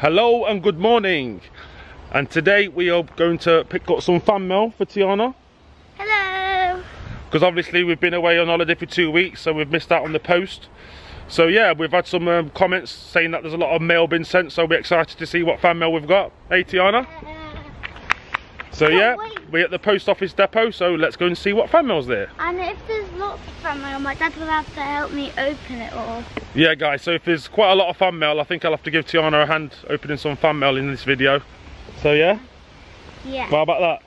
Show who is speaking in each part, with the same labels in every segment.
Speaker 1: Hello and good morning. And today we are going to pick up some fan mail for Tiana.
Speaker 2: Hello.
Speaker 1: Because obviously we've been away on holiday for 2 weeks, so we've missed out on the post. So yeah, we've had some comments saying that there's a lot of mail been sent, so we're excited to see what fan mail we've got. Hey Tiana? So yeah, we're at the post office depot, so let's go and see what fan mail's there.
Speaker 2: And if there's lots of fan mail, my dad will have to help me open it all.
Speaker 1: Yeah guys, so if there's quite a lot of fan mail, I think I'll have to give Tiana a hand opening some fan mail in this video. So yeah?
Speaker 2: Yeah.
Speaker 1: What about that?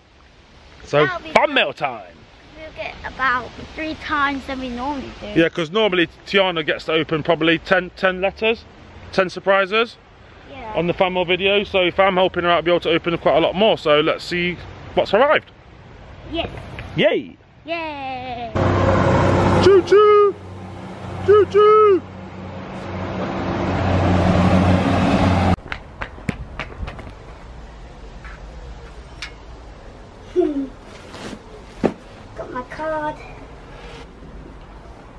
Speaker 1: So fan mail time!
Speaker 2: We'll get about 3 times than we normally do.
Speaker 1: Yeah, because normally Tiana gets to open probably 10 letters, 10 surprises on the fan mail video. So if I'm helping her out, I'll be able to open quite a lot more. So let's see what's arrived.
Speaker 2: Yes.
Speaker 1: Yay!
Speaker 2: Yay!
Speaker 1: Choo choo! Choo choo!
Speaker 2: Got my card.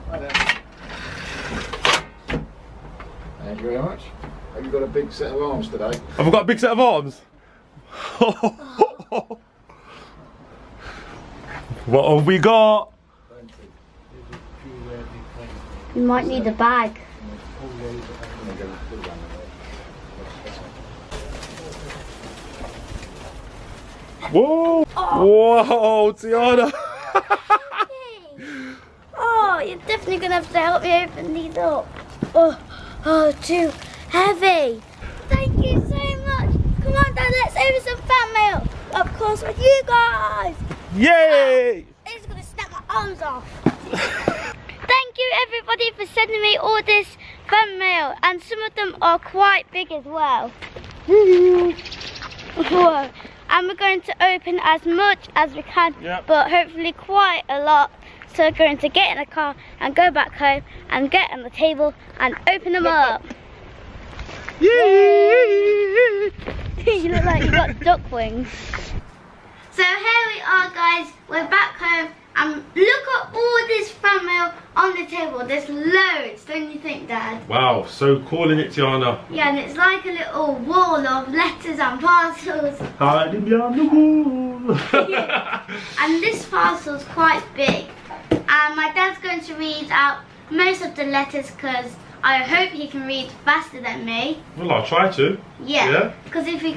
Speaker 3: Hi there. Thank you very much. Have you got a big set of arms today?
Speaker 1: Have I got a big set of arms? What have we got?
Speaker 2: You might need a bag.
Speaker 1: Whoa! Whoa, Tiana!
Speaker 2: Oh, you're definitely gonna have to help me open these up. Oh, too heavy. Thank you so much. Come on, Dad, let's open some fan mail. Of course, with you guys.
Speaker 1: Yay!
Speaker 2: It's gonna snap my arms off. Thank you, everybody, for sending me all this fan mail, and some of them are quite big as well. Whoa. And we're going to open as much as we can, but hopefully quite a lot. So we're going to get in the car and go back home and get on the table and open them up. Yay! You look like you got duck wings. So here we are, guys. We're back home and look at all this fan mail on the table. There's loads, don't you think, Dad?
Speaker 1: Wow, so cool, isn't it, Tiana?
Speaker 2: Yeah, and it's like a little wall of letters and parcels.
Speaker 1: Hiding behind the wall.
Speaker 2: Yeah. And this parcel's quite big. And my dad's going to read out most of the letters because I hope he can read faster than me.
Speaker 1: Well, I'll try to.
Speaker 2: Yeah. Because if he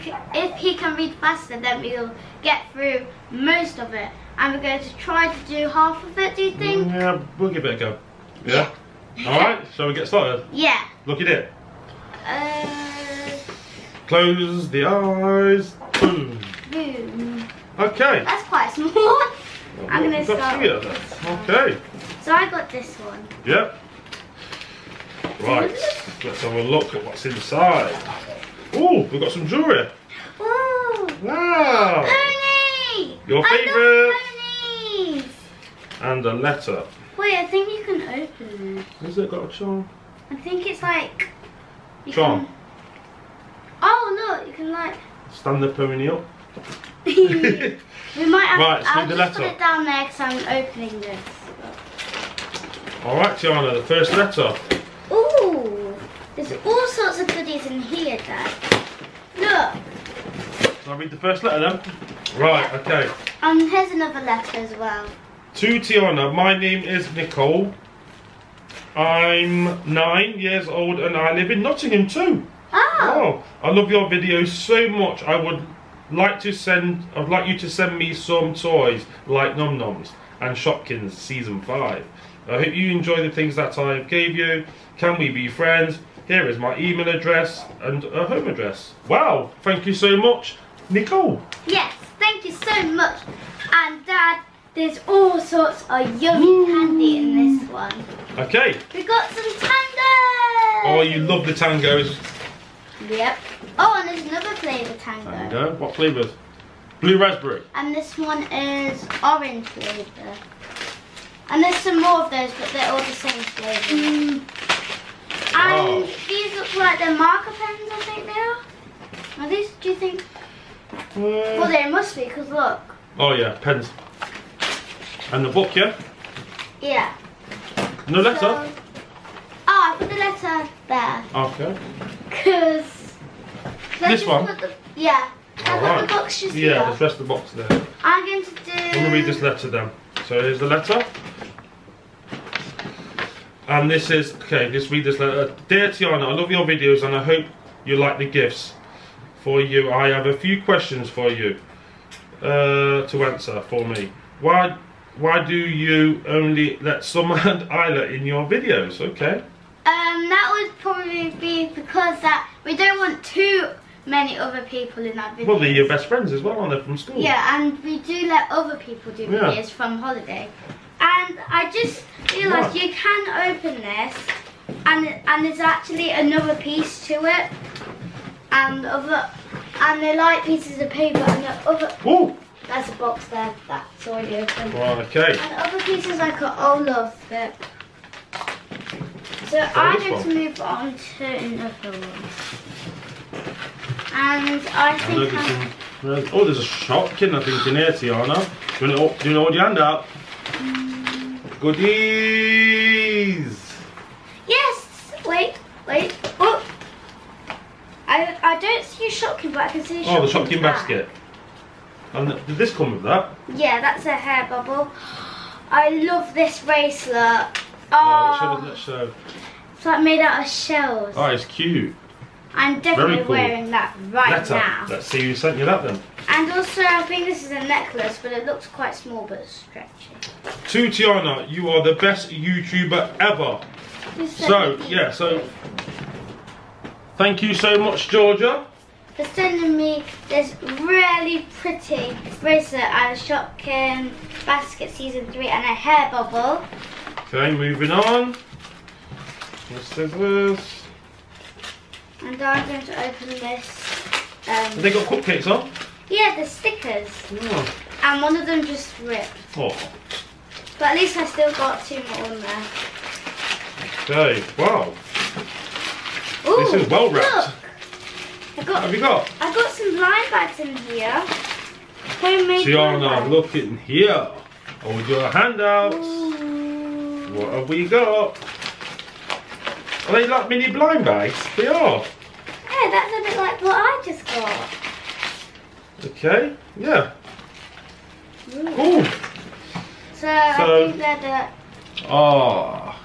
Speaker 2: can read faster, then we'll get through most of it. And we're going to try to do half of it, do you think?
Speaker 1: Yeah, we'll give it a go. Yeah? Alright, shall we get started?
Speaker 2: Yeah.
Speaker 1: Look at it. Close the eyes. Boom.
Speaker 2: Boom.
Speaker 1: Okay.
Speaker 2: That's quite small. I'm going to start with this.
Speaker 1: Okay.
Speaker 2: So I got this one.
Speaker 1: Yep. Right, let's have a look at what's inside. Oh, we've got some jewellery.
Speaker 2: Oh.
Speaker 1: Wow.
Speaker 2: Pony.
Speaker 1: Your favourite.
Speaker 2: I love ponies.
Speaker 1: And a letter.
Speaker 2: Wait, I think you can open it.
Speaker 1: Has it got a charm?
Speaker 2: I think it's like...
Speaker 1: Charm.
Speaker 2: Oh, look, you can like...
Speaker 1: Stand the pony up.
Speaker 2: We might have
Speaker 1: right,
Speaker 2: I'll
Speaker 1: the
Speaker 2: just
Speaker 1: letter.
Speaker 2: put it down there because I'm opening this.
Speaker 1: Alright, Tiana, the first letter.
Speaker 2: Ooh, there's all sorts of goodies in here, Dad. Look.
Speaker 1: Can I read the first letter then? Right, okay.
Speaker 2: Here's another letter as well.
Speaker 1: To Tiana, my name is Nicole. I'm 9 years old and I live in Nottingham too.
Speaker 2: Oh.
Speaker 1: I love your videos so much. I'd like you to send me some toys like Nom Noms and Shopkins season 5. I hope you enjoy the things that I gave you. Can we be friends? Here is my email address and a home address. Wow, thank you so much, Nicole.
Speaker 2: Yes, thank you so much. And Dad, there's all sorts of yummy candy in this one.
Speaker 1: Okay.
Speaker 2: We got some tangos.
Speaker 1: Oh, you love the tangos.
Speaker 2: Yep. Oh, and there's another flavour tango.
Speaker 1: Tango. What flavours? Blue raspberry.
Speaker 2: And this one is orange flavour. And there's some more of those, but they're all the same flavour. And these look like they're marker pens, I think they are. Are these, do you think? Well, they must be, because look.
Speaker 1: Oh yeah, pens. And the book, yeah?
Speaker 2: Yeah.
Speaker 1: No letter?
Speaker 2: So, oh, I put the letter there.
Speaker 1: Okay.
Speaker 2: Because
Speaker 1: This one?
Speaker 2: Yeah. I've got
Speaker 1: Alright.
Speaker 2: the box just
Speaker 1: Yeah,
Speaker 2: here.
Speaker 1: there's the rest of the box there.
Speaker 2: I'm going to do...
Speaker 1: I'm going to read this letter then. So here's the letter. And this is, okay, just read this letter. Dear Tiana, I love your videos and I hope you like the gifts for you. I have a few questions for you to answer for me. Why do you only let Summer and Isla in your videos? Okay.
Speaker 2: That would probably be because that we don't want too many other people in that video.
Speaker 1: Well, they're your best friends as well, aren't they, from school?
Speaker 2: Yeah, and we do let other people do videos from holiday. And I just realised you can open this, and there's actually another piece to it, and they're like pieces of paper, and the other.
Speaker 1: Ooh.
Speaker 2: There's a box there that's already open.
Speaker 1: Right, okay.
Speaker 2: And other pieces I got all of it. So I'm going to move on to another one. And I think
Speaker 1: oh, there's a Shopkin, I think, in here, Tiana. Do you want to hold your hand out? Goodies!
Speaker 2: Yes! Wait. Oh! I don't see a Shopkin, but I can see a Shopkin.
Speaker 1: Oh, the Shopkin basket. And did this come with that?
Speaker 2: Yeah, that's a hair bubble. I love this bracelet.
Speaker 1: Let's show.
Speaker 2: It's like made out of shells.
Speaker 1: Oh, it's cute.
Speaker 2: I'm definitely
Speaker 1: cool.
Speaker 2: wearing that right now.
Speaker 1: Let's see who sent you that then.
Speaker 2: And also, I think this is a necklace, but it looks quite small, but it's stretchy.
Speaker 1: To Tiana, you are the best YouTuber ever. So thank you so much, Georgia,
Speaker 2: for sending me this really pretty bracelet and a Shopkin basket season 3 and a hair bubble.
Speaker 1: Okay, moving on. The scissors.
Speaker 2: And I'm going to open this.
Speaker 1: Have they got cupcakes on?
Speaker 2: Yeah, the stickers.
Speaker 1: Oh.
Speaker 2: And one of them just ripped.
Speaker 1: Oh.
Speaker 2: But at least I still got 2 more on there.
Speaker 1: Okay, wow.
Speaker 2: Ooh,
Speaker 1: This is well wrapped.
Speaker 2: Look,
Speaker 1: What have you got?
Speaker 2: I got some blind bags in here. Homemade blind
Speaker 1: Tiana,
Speaker 2: bags.
Speaker 1: look in here. Hold your hand out.
Speaker 2: Ooh.
Speaker 1: What have we got? Are they like mini blind bags? They are.
Speaker 2: Yeah, that's a bit like what I just got.
Speaker 1: Okay, yeah.
Speaker 2: Ooh.
Speaker 1: Cool.
Speaker 2: So I think they're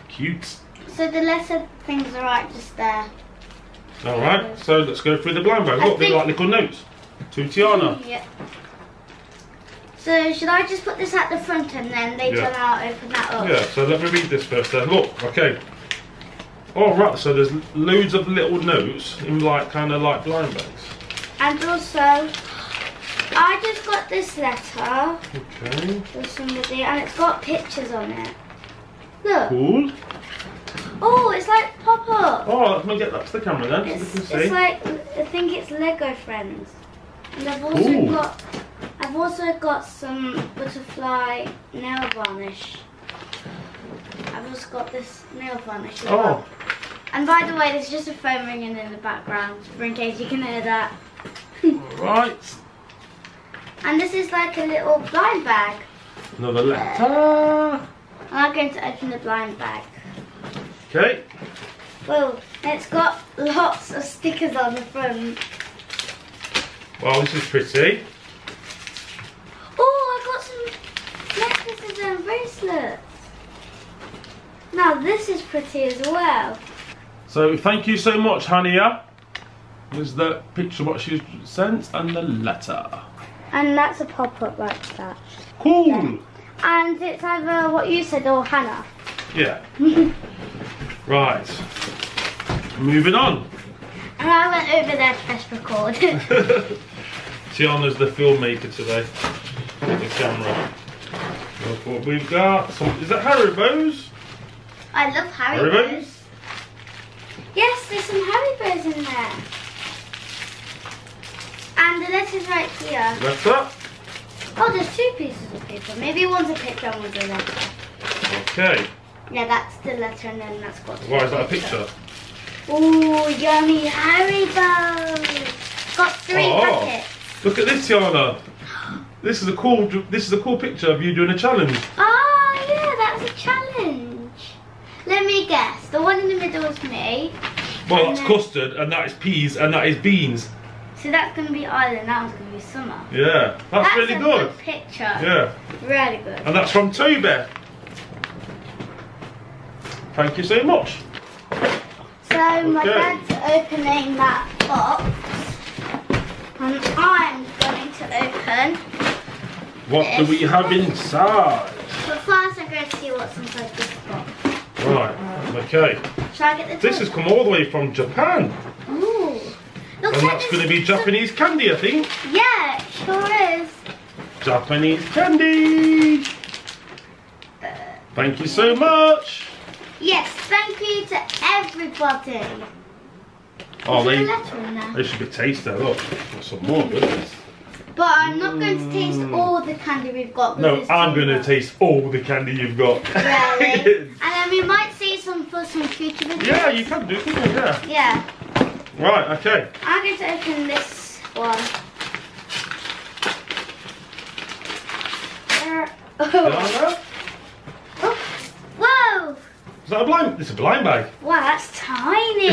Speaker 1: cute.
Speaker 2: so the lesser things are right just there.
Speaker 1: Alright, so let's go through the blind bag. Look, they're like little notes. To Tiana.
Speaker 2: Yeah. So should I just put this at the front and then later I'll open that up?
Speaker 1: Yeah, so let me read this first then. Look, okay. Alright, so there's loads of little notes in like kind of like blind bags.
Speaker 2: And also, I just got this letter
Speaker 1: Okay.
Speaker 2: for somebody and it's got pictures on it. Look.
Speaker 1: Cool.
Speaker 2: Oh, it's like pop up.
Speaker 1: Oh, let me get that to the camera then so we can see.
Speaker 2: It's like, I think it's Lego Friends. And I've also got some butterfly nail varnish. I've also got this nail varnish as well. And by the way, there's just a phone ringing in the background, for in case you can hear that.
Speaker 1: Right.
Speaker 2: And this is like a little blind bag.
Speaker 1: Another letter.
Speaker 2: I'm going to open the blind bag.
Speaker 1: Okay.
Speaker 2: Whoa, and it's got lots of stickers on the front.
Speaker 1: Wow, this is pretty.
Speaker 2: Oh, I got some necklaces and bracelets. Now this is pretty as well.
Speaker 1: So thank you so much, Hania. Here's the picture of what she sent and the letter.
Speaker 2: And that's a pop-up like that.
Speaker 1: Cool.
Speaker 2: Yeah. And it's either what you said or Hannah.
Speaker 1: Yeah. Right. Moving on.
Speaker 2: And I went over there to press record.
Speaker 1: Tiana's the filmmaker today. The camera. Look what we've got. Is that Haribo's?
Speaker 2: I love Haribo's. Yes, there's some Haribo's in there. And the letter's right here.
Speaker 1: Letter.
Speaker 2: Oh, there's 2 pieces of paper. Maybe one's a picture and one's a letter.
Speaker 1: Okay.
Speaker 2: Yeah, that's the letter and then that's got.
Speaker 1: Why is that a picture?
Speaker 2: Ooh, yummy Haribo! Got 3 packets.
Speaker 1: Look at this, Tiana. This is a cool picture of you doing a challenge.
Speaker 2: Oh yeah, that's a challenge. Let me guess. The one in the middle is me.
Speaker 1: Well, that's custard, and that is peas, and that is beans.
Speaker 2: So that's going to be Island, that one's going to be Summer.
Speaker 1: Yeah, that's really
Speaker 2: a
Speaker 1: good.
Speaker 2: Picture.
Speaker 1: Yeah.
Speaker 2: Really good.
Speaker 1: And that's from Toby. Thank you so much.
Speaker 2: So my dad's opening that box. And I'm going to open.
Speaker 1: What do we have inside?
Speaker 2: But first I'm going to see what's inside this box.
Speaker 1: Right, okay.
Speaker 2: Shall I get the
Speaker 1: This has come all the way from Japan.
Speaker 2: Ooh. Looks
Speaker 1: And
Speaker 2: like
Speaker 1: that's going to be Japanese candy, I think.
Speaker 2: Yeah, it sure is.
Speaker 1: Japanese candy. Thank you so much.
Speaker 2: Yes, thank you to everybody.
Speaker 1: Oh,
Speaker 2: Is there a letter in there?
Speaker 1: they should be tasty. Look, got some more goodness.
Speaker 2: But I'm not going to taste all the candy we've got.
Speaker 1: No, I'm going to taste all the candy you've got.
Speaker 2: Really? And then we might see some for some future videos.
Speaker 1: Yeah, you can do it, yeah.
Speaker 2: Yeah.
Speaker 1: Right, okay.
Speaker 2: I'm going to open this one.
Speaker 1: Oh.
Speaker 2: Oh. Whoa!
Speaker 1: Is that a blind? It's a blind bag.
Speaker 2: Wow, that's tiny.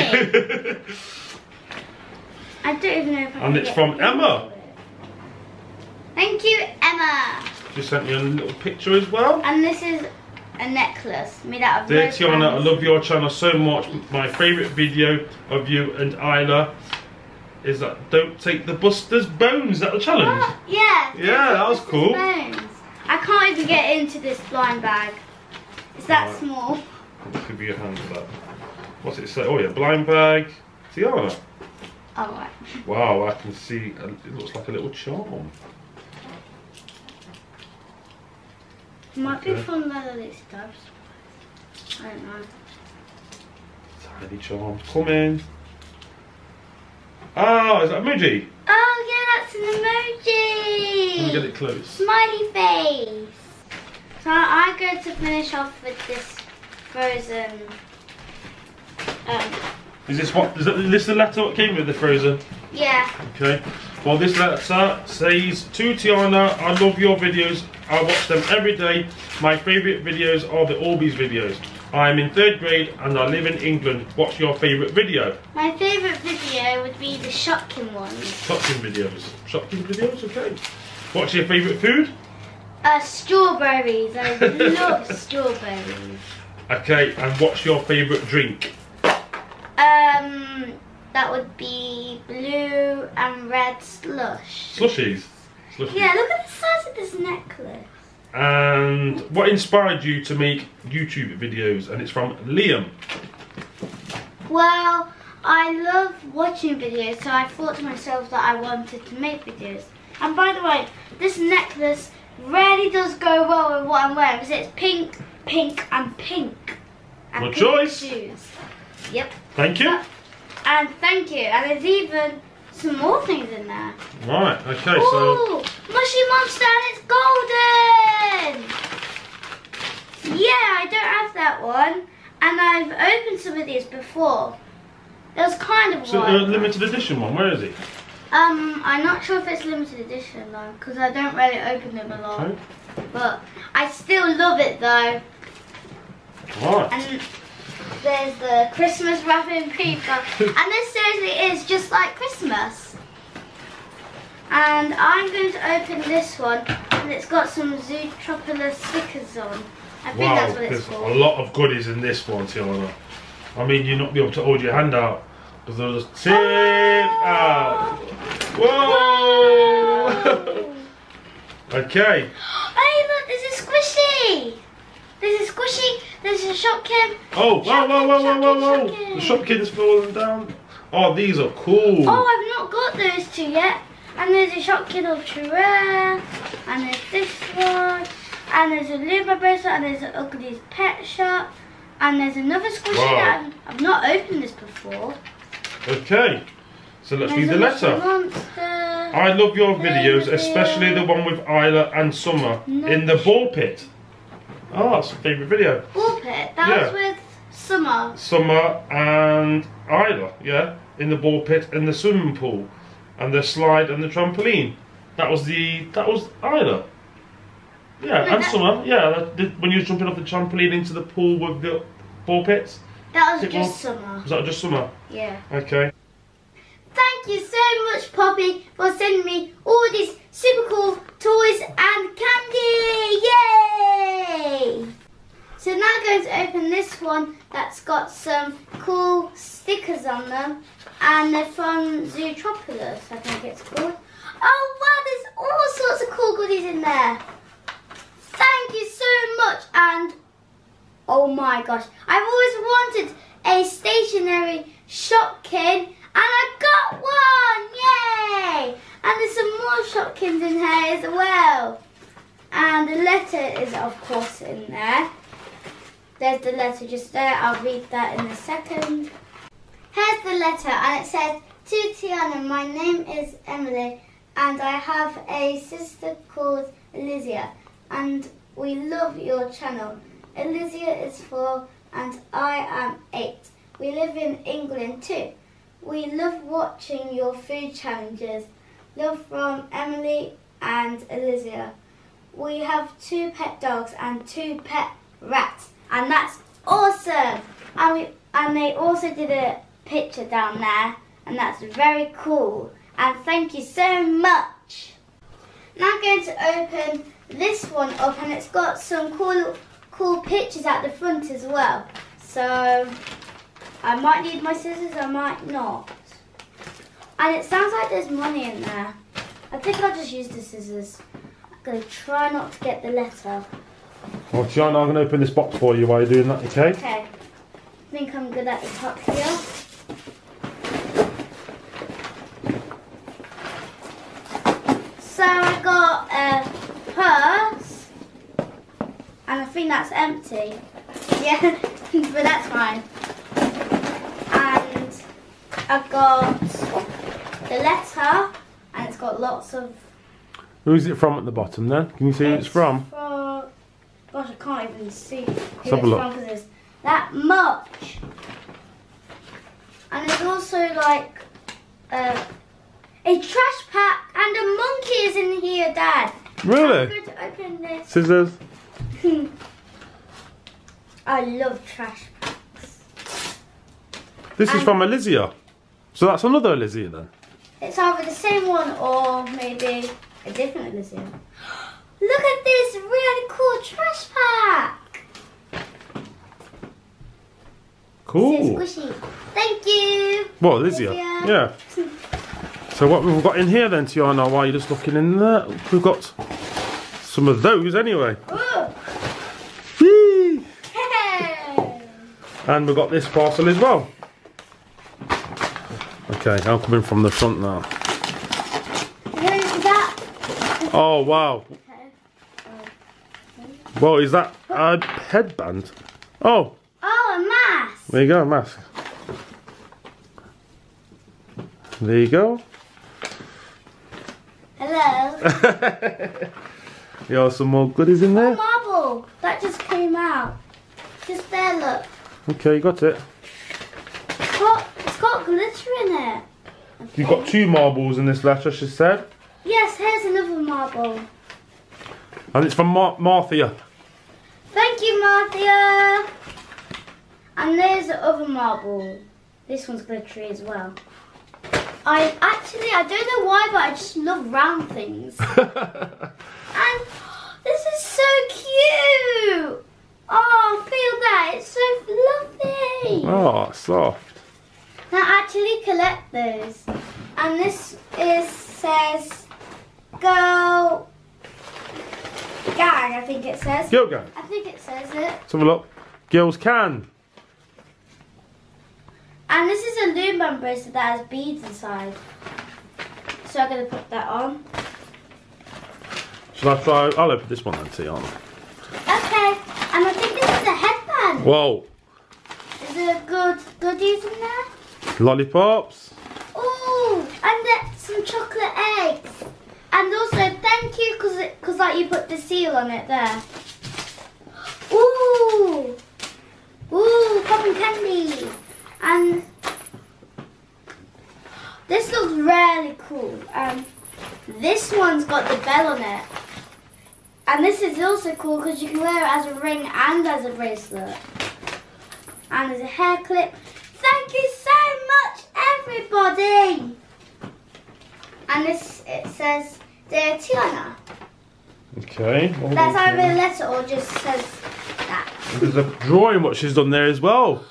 Speaker 2: I don't even know if I can
Speaker 1: And it's
Speaker 2: get
Speaker 1: from
Speaker 2: into
Speaker 1: Emma.
Speaker 2: it. Thank you, Emma.
Speaker 1: Just sent me a little picture as well.
Speaker 2: And this is a necklace made out of
Speaker 1: Dear
Speaker 2: rose
Speaker 1: Tiana, I
Speaker 2: bands.
Speaker 1: love your channel so much. My favourite video of you and Isla is that don't take the Buster's bones. Is that the challenge?
Speaker 2: Oh, yeah.
Speaker 1: Yeah, that was
Speaker 2: This is
Speaker 1: cool.
Speaker 2: bones. I can't even get into this blind bag. It's that
Speaker 1: Right.
Speaker 2: small.
Speaker 1: Give you your hand for that. What's it say? Oh yeah, blind bag. Tiana.
Speaker 2: Alright.
Speaker 1: Wow, I can see. It looks like a little charm.
Speaker 2: Might be
Speaker 1: Okay.
Speaker 2: from Leather Stuffs. I don't know.
Speaker 1: Tiny charms coming. Oh, is that emoji?
Speaker 2: Oh yeah, that's an emoji.
Speaker 1: Let me get it close.
Speaker 2: Smiley face. So I'm going to finish off with this frozen.
Speaker 1: Is this what? Is this the letter that came with the Frozen?
Speaker 2: Yeah.
Speaker 1: Okay. Well, this letter says to Tiana, I love your videos. I watch them every day. My favourite videos are the Orbeez videos. I'm in 3rd grade and I live in England. What's your favourite video?
Speaker 2: My favourite video would be the Shopkins ones.
Speaker 1: Shopkins videos. Shopkins videos, okay. What's your favourite food?
Speaker 2: Strawberries. I love strawberries.
Speaker 1: Okay, and what's your favourite drink?
Speaker 2: That would be blue and red slush.
Speaker 1: Slushies. Slushies.
Speaker 2: Yeah, look at the size of this necklace.
Speaker 1: And what inspired you to make YouTube videos? And it's from Liam.
Speaker 2: Well, I love watching videos, so I thought to myself that I wanted to make videos. And by the way, this necklace really does go well with what I'm wearing because it's pink, pink, and pink. And
Speaker 1: Good
Speaker 2: pink
Speaker 1: choice.
Speaker 2: shoes. Yep.
Speaker 1: Thank you.
Speaker 2: And thank you. And there's even some more things in there.
Speaker 1: Right, okay,
Speaker 2: Ooh,
Speaker 1: so
Speaker 2: mushy monster and it's golden. Yeah, I don't have that one. And I've opened some of these before. There was kind of
Speaker 1: the
Speaker 2: one.
Speaker 1: limited edition one, where is he?
Speaker 2: I'm not sure if it's limited edition though, because I don't really open them a lot.
Speaker 1: Okay.
Speaker 2: But I still love it though.
Speaker 1: Right.
Speaker 2: And there's the Christmas wrapping paper. And this seriously is just like Christmas. And I'm going to open this one, and it's got some Zootropolis stickers on. I think
Speaker 1: Wow,
Speaker 2: that's what it's
Speaker 1: there's
Speaker 2: called.
Speaker 1: a lot of goodies in this one, Tiana. I mean, you'll not be able to hold your hand out because they'll just tip out. Whoa! Okay.
Speaker 2: Hey, look, there's a squishy. There's a squishy. There's a Shopkin.
Speaker 1: Oh, whoa, whoa, whoa, whoa, whoa, whoa!
Speaker 2: Shopkins.
Speaker 1: The Shopkins falling down. Oh, these are cool.
Speaker 2: Oh, I've not got those two yet. And there's a Shopkin Ultra Rare. And there's this one. And there's a Luma bracelet. And there's an Ugly's Pet Shop. And there's another squishy
Speaker 1: Wow.
Speaker 2: that I've not opened this before.
Speaker 1: Okay. So let's read
Speaker 2: There's
Speaker 1: the
Speaker 2: a Mushy
Speaker 1: letter.
Speaker 2: Monster.
Speaker 1: I love your videos, especially the one with Isla and Summer in the ball pit. Oh, that's a favourite video.
Speaker 2: Ball pit. That
Speaker 1: Yeah.
Speaker 2: was with Summer.
Speaker 1: Summer and Isla, yeah, in the ball pit and the swimming pool, and the slide and the trampoline. That was Isla. Yeah,
Speaker 2: No,
Speaker 1: and
Speaker 2: that-
Speaker 1: Summer, yeah. When you was jumping off the trampoline into the pool with the ball pits.
Speaker 2: That was
Speaker 1: It
Speaker 2: just
Speaker 1: was-
Speaker 2: Summer.
Speaker 1: Was that just Summer?
Speaker 2: Yeah.
Speaker 1: Okay.
Speaker 2: Thank Thank you so much, Poppy, for sending me all these super cool toys and candy. Yay! So now I'm going to open this one that's got some cool stickers on them. And they're from Zootropolis, I think it's called. Oh wow, there's all sorts of cool goodies in there. Thank you so much. And oh my gosh, I've always wanted a stationary Shopkin, and I got one, yay! And there's some more Shopkins in here as well. And the letter is of course in there. There's the letter just there, I'll read that in a second. Here's the letter, and it says, to Tiana, my name is Emily, and I have a sister called Elysia, and we love your channel. Elysia is 4 and I am 8. We live in England too. We love watching your food challenges. Love from Emily and Elysia. We have 2 pet dogs and 2 pet rats, and that's awesome. And they also did a picture down there, and that's very cool. And thank you so much. Now I'm going to open this one up, and it's got some cool pictures at the front as well. So I might need my scissors, I might not. And it sounds like there's money in there. I think I'll just use the scissors. I'm going to try not to get the letter.
Speaker 1: Well, Tiana, I'm going to open this box for you while you're doing that, okay?
Speaker 2: Okay. I think I'm good at the top here. So I got a purse, and I think that's empty. Yeah, but that's fine. And I've got the letter, and it's got lots of...
Speaker 1: Who's it from at the bottom then? Can you see who it's from?
Speaker 2: Gosh, I can't even see who
Speaker 1: Let's have a look.
Speaker 2: because there's that much. And there's also like a trash pack, and a monkey is in here, Dad.
Speaker 1: Really?
Speaker 2: I'm going to open this.
Speaker 1: Scissors.
Speaker 2: I love trash packs.
Speaker 1: This is from Elysia. So that's another Elysia then?
Speaker 2: It's either the same one or maybe a different Elysia. Look at this really cool trash pack.
Speaker 1: Cool.
Speaker 2: It's squishy. Thank you.
Speaker 1: What, Elysia? Yeah. So what we've got in here then, Tiana, while you're just looking in there, we've got some of those anyway.
Speaker 2: Ooh.
Speaker 1: Whee!
Speaker 2: Hey.
Speaker 1: And we've got this parcel as well. Okay, I'm coming from the front now.
Speaker 2: Is that?
Speaker 1: Oh wow. Well, is that a headband? Oh.
Speaker 2: Oh, a mask.
Speaker 1: There you go, a mask. There you go.
Speaker 2: Hello.
Speaker 1: Yeah, some more goodies in there.
Speaker 2: Oh, marble. That just came out. Just there, look.
Speaker 1: Okay, you got it.
Speaker 2: It's got glitter in it. Okay.
Speaker 1: You've got 2 marbles in this letter, she said.
Speaker 2: Yes, here's another marble.
Speaker 1: And it's from Marthia.
Speaker 2: Thank you, Marthia. And there's the other marble. This one's glittery as well. I don't know why, but I just love round things. And this is so cute. Oh, feel that. It's so fluffy.
Speaker 1: Oh, soft.
Speaker 2: Now actually collect those. And this says Go Gang, I think it says.
Speaker 1: Girl Gang.
Speaker 2: I think it says it.
Speaker 1: Let's have a look. Girls can.
Speaker 2: And this is a Lumen bracelet that has beads inside. So I'm going to put that on.
Speaker 1: Shall I try? I'll open this one then, Tiana.
Speaker 2: Okay. And I think this is a headband.
Speaker 1: Whoa.
Speaker 2: Is there goodies in there?
Speaker 1: Lollipops.
Speaker 2: Ooh, and some chocolate eggs. And also, thank you, because like you put the seal on it there. Ooh. Ooh, cotton candy. And this looks really cool. This one's got the bell on it. And this is also cool because you can wear it as a ring and as a bracelet. And there's a hair clip. Thank you so much, everybody. And this, it says, Dear Tiana.
Speaker 1: Okay.
Speaker 2: That's either a letter or just says that.
Speaker 1: There's a drawing what she's done there as well.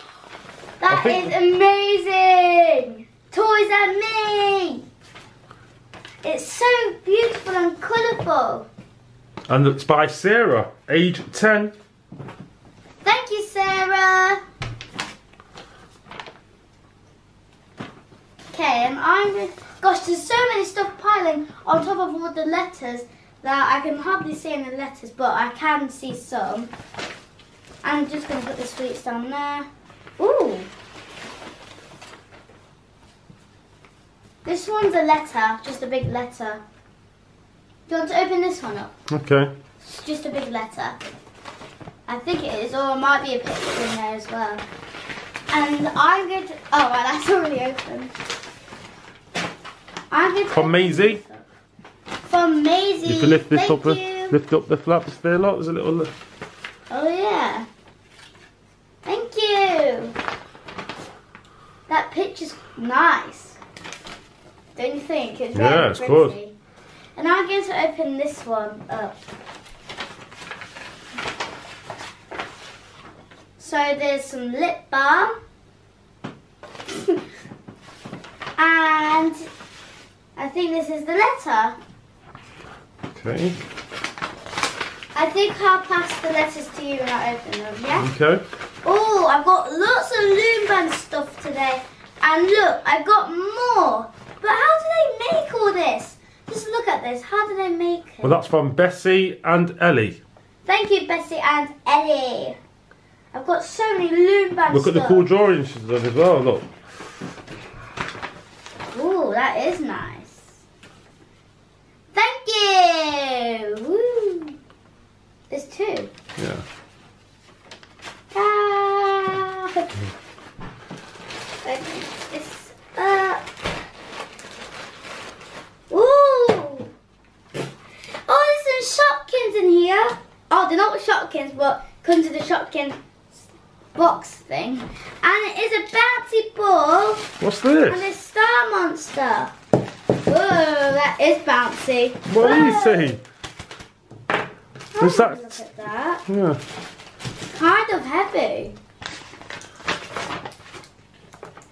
Speaker 2: That is amazing! Toys and me! It's so beautiful and colourful.
Speaker 1: And it's by Sarah, age 10.
Speaker 2: Thank you, Sarah. Okay, and gosh, there's so many stuff piling on top of all the letters that I can hardly see any letters, but I can see some. I'm just going to put the sweets down there. Ooh. This one's a letter, just a big letter. Do you want to open this one up?
Speaker 1: Okay.
Speaker 2: It's just a big letter. I think it is, or it might be a picture in there as well. And I'm going to... Oh, right, that's already open. I'm going to...
Speaker 1: From Maisie.
Speaker 2: From Maisie.
Speaker 1: You can lift this
Speaker 2: Thank
Speaker 1: up,
Speaker 2: you.
Speaker 1: lift up the flaps there, look. There's a little...
Speaker 2: Oh, yeah. Thank you. That picture's nice. Don't you think? It's
Speaker 1: Yeah,
Speaker 2: very
Speaker 1: it's
Speaker 2: pretty.
Speaker 1: good.
Speaker 2: And I'm going to open this one up. So there's some lip balm. And I think this is the letter.
Speaker 1: Okay.
Speaker 2: I think I'll pass the letters to you when I open them, yeah?
Speaker 1: Okay.
Speaker 2: Oh, I've got lots of Loom stuff today. And look, I've got more. But how do they make all this? Just look at this. How do they make it?
Speaker 1: Well, that's from Bessie and Ellie.
Speaker 2: Thank you, Bessie and Ellie. I've got so many Loom stuff.
Speaker 1: Look at the cool drawings she's done as well, look.
Speaker 2: Ooh, that is nice. Thank you. Woo. There's two.
Speaker 1: Yeah.
Speaker 2: Ah. Open this up. Ooh. Oh, there's some Shopkins in here. Oh, they're not Shopkins, but come to the Shopkins box thing. And it is a bouncy ball.
Speaker 1: What's this?
Speaker 2: And a star monster. Whoa, that is bouncy.
Speaker 1: What do you
Speaker 2: Whoa.
Speaker 1: see? Is
Speaker 2: Have a
Speaker 1: that?
Speaker 2: look at that.
Speaker 1: Yeah.
Speaker 2: Kind of heavy.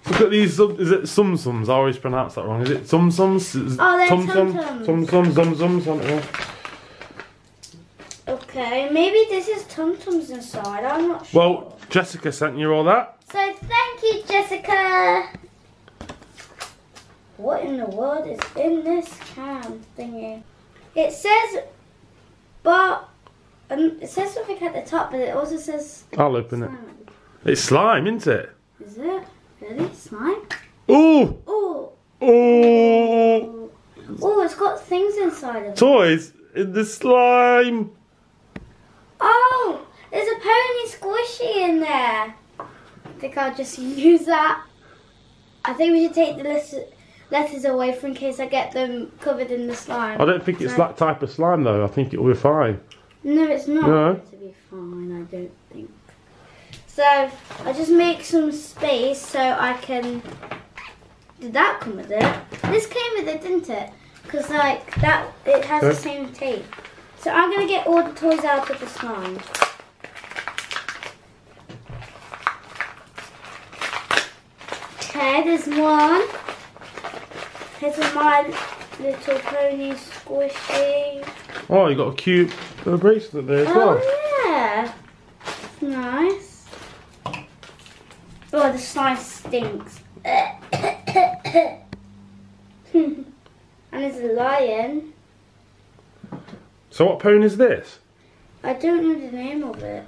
Speaker 1: Look at these, is it Sum-Sums? I always pronounce that wrong. Is it Sum-Sums?
Speaker 2: Oh, they're
Speaker 1: Tum-Tum?
Speaker 2: Tum-Tums.
Speaker 1: Tum-Tum, Zum-Zum, something.
Speaker 2: Okay, maybe this is Tum-Tums inside. I'm not sure.
Speaker 1: Well, Jessica sent you all that.
Speaker 2: So thank you, Jessica. What in the world is in this can thingy? It says, it says something at the top, but it also says.
Speaker 1: I'll open it.
Speaker 2: slime.
Speaker 1: It's slime, isn't it?
Speaker 2: Is it really slime?
Speaker 1: Ooh!
Speaker 2: Oh,
Speaker 1: Ooh!
Speaker 2: oh, it's got things inside of it.
Speaker 1: Toys in the slime.
Speaker 2: Oh, there's a pony squishy in there. I think I'll just use that. I think we should take the letters away for in case I get them covered in the slime.
Speaker 1: I don't think it's that type of slime though. I think it'll be fine.
Speaker 2: No, it's not
Speaker 1: No.
Speaker 2: going to be fine, I don't think. So, I'll just make some space so I can... Did that come with it? This came with it, didn't it? Because like, that, it has the same tape. So I'm going to get all the toys out of the slime. Okay, there's one. Here's My Little Pony squishy.
Speaker 1: Oh, you got a cute bracelet there as well.
Speaker 2: Oh yeah, nice. Oh, the slime stinks. And there's a lion.
Speaker 1: So what pony is this?
Speaker 2: I don't know the name of it.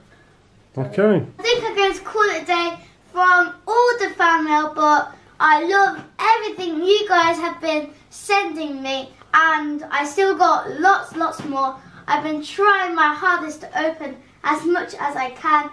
Speaker 1: Okay.
Speaker 2: I think I'm going to call it a day from all the fan mail, but I love everything you guys have been sending me, and I still got lots more. I've been trying my hardest to open as much as I can,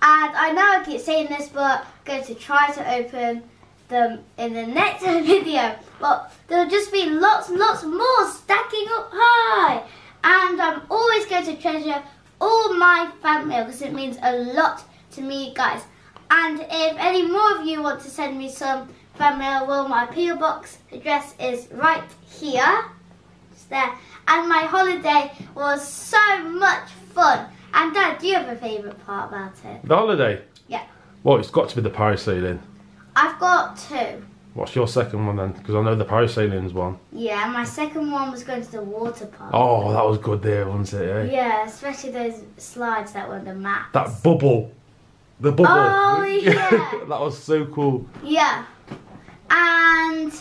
Speaker 2: and I know I keep saying this, but I'm going to try to open them in the next video. But there'll just be lots more stacking up high, and I'm always going to treasure all my fan mail because it means a lot to me, guys. And if any more of you want to send me some fan mail, well, my PO box address is right here. It's there. And my holiday was so much fun. And Dad, do you have a favourite part about it?
Speaker 1: The holiday?
Speaker 2: Yeah.
Speaker 1: Well, it's got to be the parasailing.
Speaker 2: I've got 2.
Speaker 1: What's your second one then? Because I know the parasailing's one.
Speaker 2: Yeah, my second one was going to the water park.
Speaker 1: Oh, that was good there, wasn't it? Eh?
Speaker 2: Yeah, especially those slides that were on the map.
Speaker 1: That bubble. The bubble.
Speaker 2: Oh, yeah.
Speaker 1: That was so cool.
Speaker 2: Yeah. And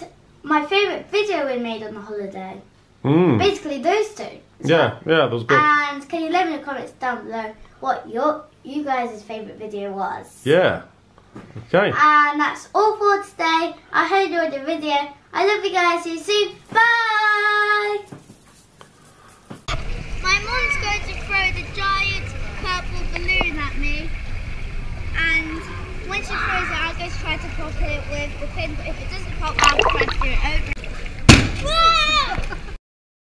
Speaker 2: my favourite video we made on the holiday. Basically those 2.
Speaker 1: Yeah, that was good.
Speaker 2: And can you let me in the comments down below what you guys' favourite video was?
Speaker 1: Yeah. Okay.
Speaker 2: And that's all for today. I hope you enjoyed the video. I love you guys. See you soon. Bye! My mom's going to throw the giant purple balloon at me. And when she throws it, I'm going to try to pop it with the pin. But if it doesn't pop, I'll try to